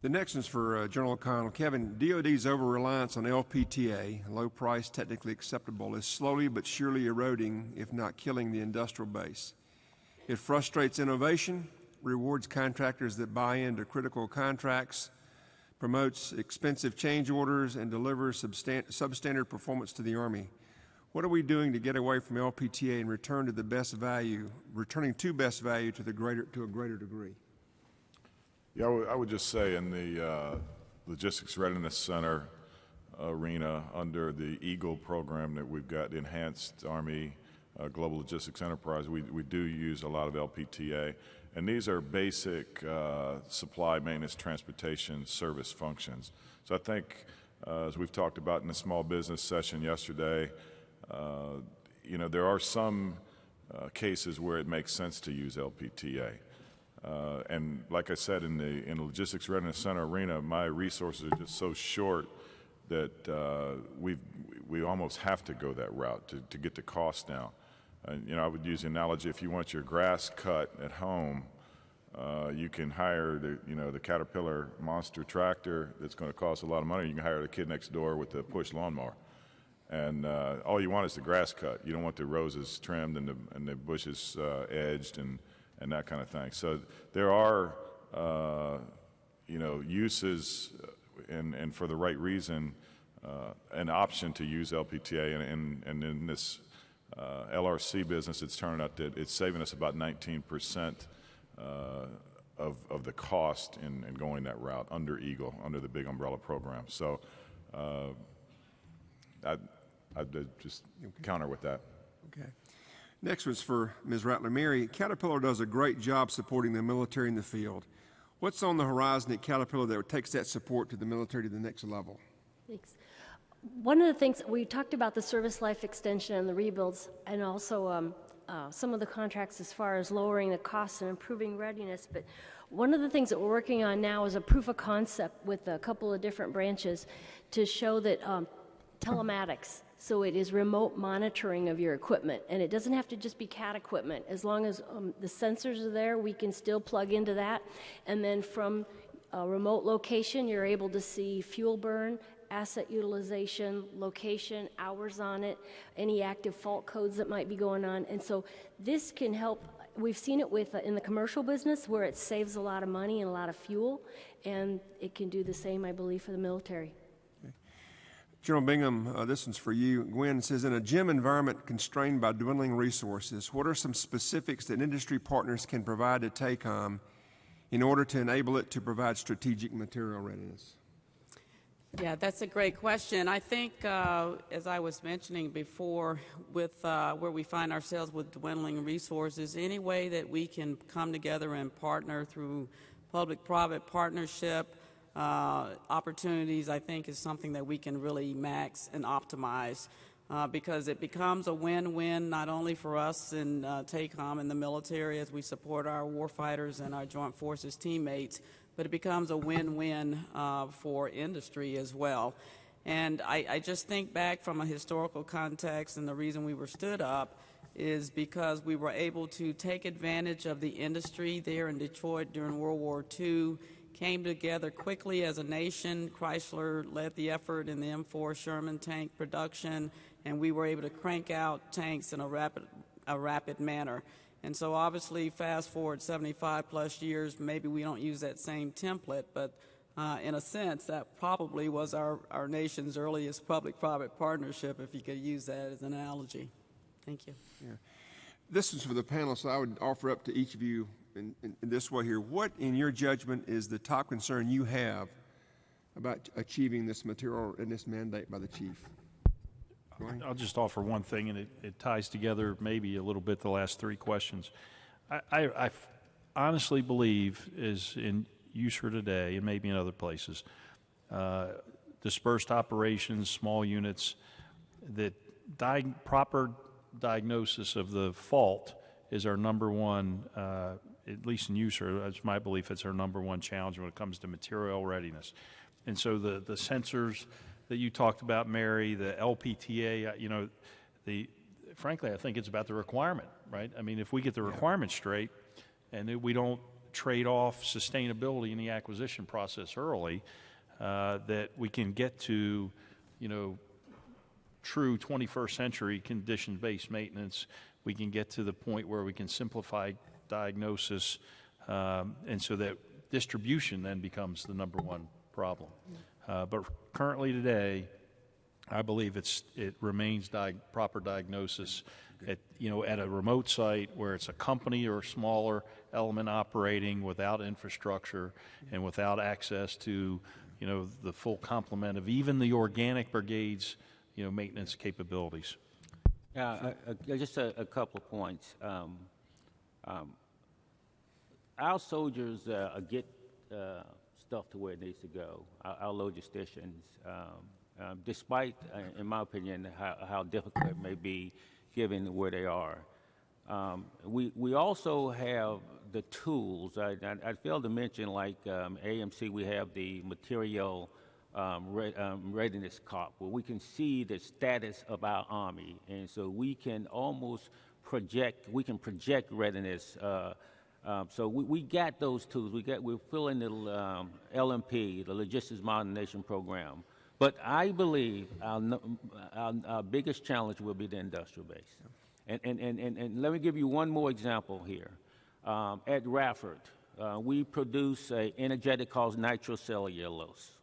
The next is for General O'Connell. Kevin, DOD's over-reliance on LPTA, low price, technically acceptable, is slowly but surely eroding, if not killing, the industrial base. It frustrates innovation, rewards contractors that buy into critical contracts, promotes expensive change orders, and delivers substandard performance to the Army. What are we doing to get away from LPTA and return to the best value, returning to best value to a greater degree? Yeah, I would just say in the Logistics Readiness Center arena under the EAGLE program that we've got, the Enhanced Army Global Logistics Enterprise, we do use a lot of LPTA. And these are basic supply, maintenance, transportation, service functions. So I think, as we've talked about in the small business session yesterday, you know, there are some cases where it makes sense to use LPTA. And like I said, in the Logistics Readiness Center arena, my resources are just so short that we almost have to go that route to get the cost down. And, you know, I would use the analogy, if you want your grass cut at home, you can hire the Caterpillar monster tractor that's going to cost a lot of money. You can hire the kid next door with the push lawnmower. And all you want is the grass cut. You don't want the roses trimmed and the bushes edged and that kind of thing. So there are, uses and for the right reason, an option to use LPTA. And in this LRC business, it's turned out that it's saving us about 19% of the cost in going that route under EAGLE, under the big umbrella program. So I'd just counter with that. Okay. Next one's for Ms. Rattler-Mary. Caterpillar does a great job supporting the military in the field. What's on the horizon at Caterpillar that takes that support to the military to the next level? Thanks. One of the things, we talked about the service life extension and the rebuilds, and also some of the contracts as far as lowering the costs and improving readiness, but one of the things that we're working on now is a proof of concept with a couple of different branches to show that telematics, so it is remote monitoring of your equipment, and it doesn't have to just be CAT equipment. As long as the sensors are there, we can still plug into that, and then from a remote location, you're able to see fuel burn, asset utilization, location, hours on it, any active fault codes that might be going on. And so this can help. We've seen it with in the commercial business where it saves a lot of money and a lot of fuel, and it can do the same, I believe, for the military. Okay. General Bingham, this one's for you. Gwen says, in a gym environment constrained by dwindling resources, what are some specifics that industry partners can provide to TACOM in order to enable it to provide strategic material readiness? Yeah, that's a great question. I think, as I was mentioning before, with where we find ourselves with dwindling resources, any way that we can come together and partner through public-private partnership opportunities, I think, is something that we can really max and optimize because it becomes a win-win not only for us in TACOM and the military as we support our warfighters and our joint forces teammates, but it becomes a win-win for industry as well. And I just think back from a historical context, and the reason we were stood up is because we were able to take advantage of the industry there in Detroit during World War II, came together quickly as a nation. Chrysler led the effort in the M4 Sherman tank production, and we were able to crank out tanks in a rapid manner. And so obviously, fast forward 75 plus years, maybe we don't use that same template, but in a sense, that probably was our nation's earliest public-private partnership, if you could use that as an analogy. Thank you. Yeah. This is for the panel, so I would offer up to each of you in this way here. What, in your judgment, is the top concern you have about achieving this material readiness mandate by the chief? I'll just offer one thing, and it ties together maybe a little bit the last three questions. I honestly believe, is in USER today, and maybe in other places, dispersed operations, small units, that proper diagnosis of the fault is our number one, at least in USER, it's my belief it's our number one challenge when it comes to material readiness. And so the sensors that you talked about, Mary, the LPTA, you know, frankly, I think it's about the requirement, right? I mean, if we get the requirement straight and we don't trade off sustainability in the acquisition process early, that we can get to, you know, true 21st century condition-based maintenance. We can get to the point where we can simplify diagnosis, and so that distribution then becomes the number one problem. But currently today, I believe it remains proper diagnosis at, you know, at a remote site where it's a company or a smaller element operating without infrastructure and without access to, you know, the full complement of even the organic brigades, you know, maintenance capabilities. Yeah, just a couple of points. Our soldiers get stuff to where it needs to go. Our logisticians, despite, in my opinion, how difficult it may be given where they are. We also have the tools. I failed to mention, like AMC, we have the material readiness COP, where we can see the status of our Army, and so we can almost project readiness. So we got those tools. We're filling the LMP, the Logistics Modernization Program. But I believe our biggest challenge will be the industrial base. And let me give you one more example here. At Rafford, we produce an energetic called nitrocellulose.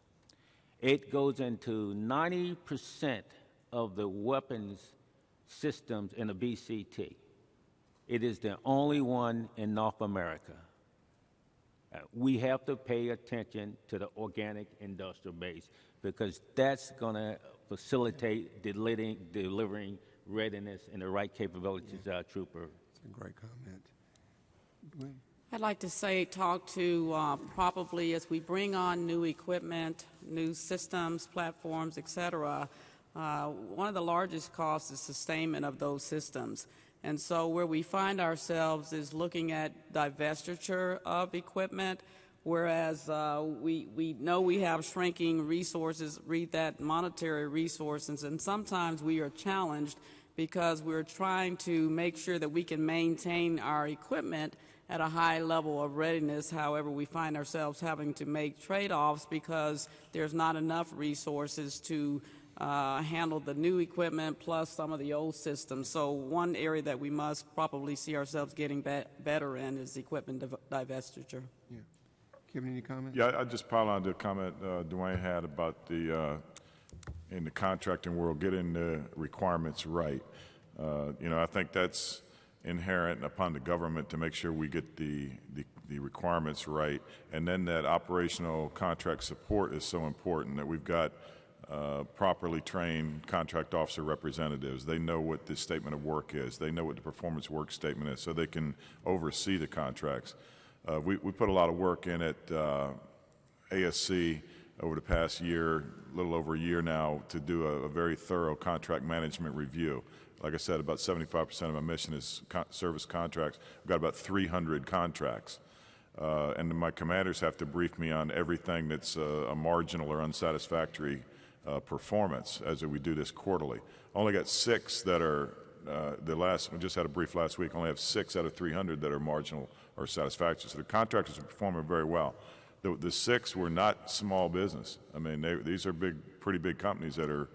It goes into 90% of the weapons systems in the BCT. It is the only one in North America. We have to pay attention to the organic industrial base because that's going to facilitate delivering readiness and the right capabilities to our trooper. That's a great comment. I'd like to talk to probably as we bring on new equipment, new systems, platforms, et cetera, one of the largest costs is sustainment of those systems. And so where we find ourselves is looking at divestiture of equipment, whereas we know we have shrinking resources, read that monetary resources, and sometimes we are challenged because we're trying to make sure that we can maintain our equipment at a high level of readiness. However, we find ourselves having to make trade-offs because there's not enough resources to handle the new equipment plus some of the old systems. So one area that we must probably see ourselves getting better in is equipment divestiture. Yeah. Kevin, any comments? Yeah, I just pile on to a comment Dwayne had about in the contracting world, getting the requirements right. You know, I think that's inherent upon the government to make sure we get the requirements right. And then that operational contract support is so important that we've got properly trained contract officer representatives. They know what the statement of work is. They know what the performance work statement is, so they can oversee the contracts. We put a lot of work in at ASC over the past year, a little over a year now, to do a very thorough contract management review. Like I said, about 75% of my mission is service contracts. We've got about 300 contracts. And my commanders have to brief me on everything that's a marginal or unsatisfactory performance as we do this quarterly. Only got 6 that are, we just had a brief last week, only have 6 out of 300 that are marginal or satisfactory. So the contractors are performing very well. The 6 were not small business. I mean, these are pretty big companies that are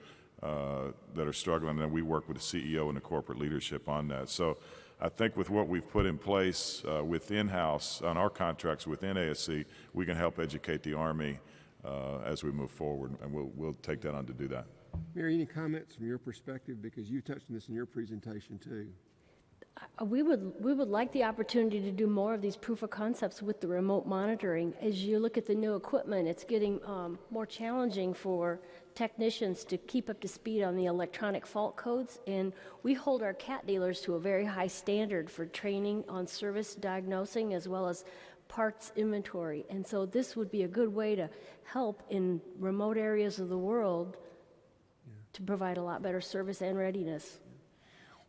struggling, and we work with the CEO and the corporate leadership on that. So I think with what we've put in place in-house on our contracts within ASC, we can help educate the Army as we move forward, and we'll take that on to do that. Mary, any comments from your perspective? Because you touched on this in your presentation too. We would like the opportunity to do more of these proof of concepts with the remote monitoring. As you look at the new equipment, it's getting more challenging for technicians to keep up to speed on the electronic fault codes, and we hold our cat dealers to a very high standard for training on service diagnosing as well as parts inventory. And so this would be a good way to help in remote areas of the world to provide a lot better service and readiness.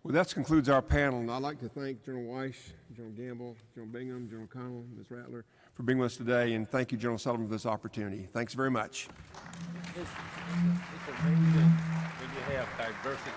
Well, that concludes our panel, and I'd like to thank General Weiss, General Gamble, General Bingham, General Connell, Ms. Rattler for being with us today, and thank you, General Sullivan, for this opportunity. Thanks very much. It's amazing when you have diversity